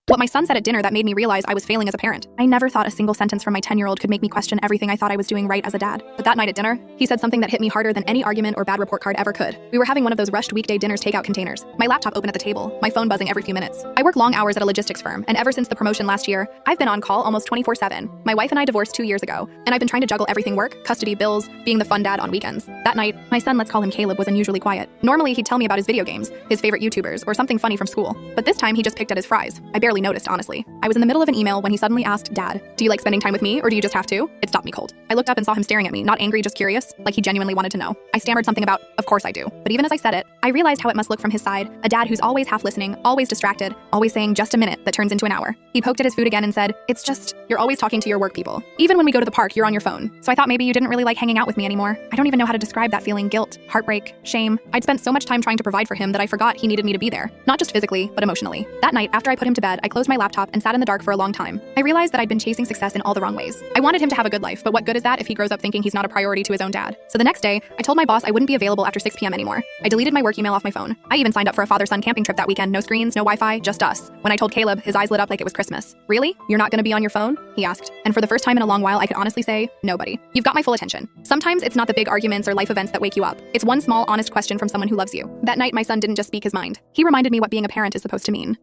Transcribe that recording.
What my son said at dinner that made me realize I was failing as a parent. I never thought a single sentence from my 10-year-old could make me question everything I thought I was doing right as a dad. But that night at dinner, he said something that hit me harder than any argument or bad report card ever could. We were having one of those rushed weekday dinners takeout containers. My laptop open at the table, my phone buzzing every few minutes. I work long hours at a logistics firm, and ever since the promotion last year, I've been on call almost 24/7. My wife and I divorced 2 years ago, and I've been trying to juggle everything: work, custody, bills, being the fun dad on weekends. That night, my son, let's call him Caleb, was unusually quiet. Normally, he'd tell me about his video games, his favorite YouTubers, or something funny from school. But this time, he just picked at his fries. I barely noticed, honestly. I was in the middle of an email when he suddenly asked, "Dad, do you like spending time with me, or do you just have to?" It stopped me cold. I looked up and saw him staring at me, not angry, just curious, like he genuinely wanted to know. I stammered something about, "Of course I do." But even as I said it, I realized how it must look from his side, a dad who's always half listening, always distracted, always saying just a minute that turns into an hour. He poked at his food again and said, "It's just, you're always talking to your work people. Even when we go to the park, you're on your phone. So I thought maybe you didn't really like hanging out with me anymore." I don't even know how to describe that feeling: guilt, heartbreak, shame. I'd spent so much time trying to provide for him that I forgot he needed me to be there. Not just physically, but emotionally. That night, after I put him to bed, I closed my laptop and sat in the dark for a long time. I realized that I'd been chasing success in all the wrong ways. I wanted him to have a good life, but what good is that if he grows up thinking he's not a priority to his own dad? So the next day, I told my boss I wouldn't be available after 6 p.m. anymore. I deleted my work email off my phone. I even signed up for a father-son camping trip that weekend. No screens, no Wi-Fi, just us. When I told Caleb, his eyes lit up like it was Christmas. "Really? You're not gonna be on your phone?" he asked. And for the first time in a long while, I could honestly say, nobody. You've got my full attention. Sometimes it's not the big arguments or life events that wake you up. It's one small, honest question from someone who loves you. That night, my son didn't just speak his mind. He reminded me what being a parent is supposed to mean.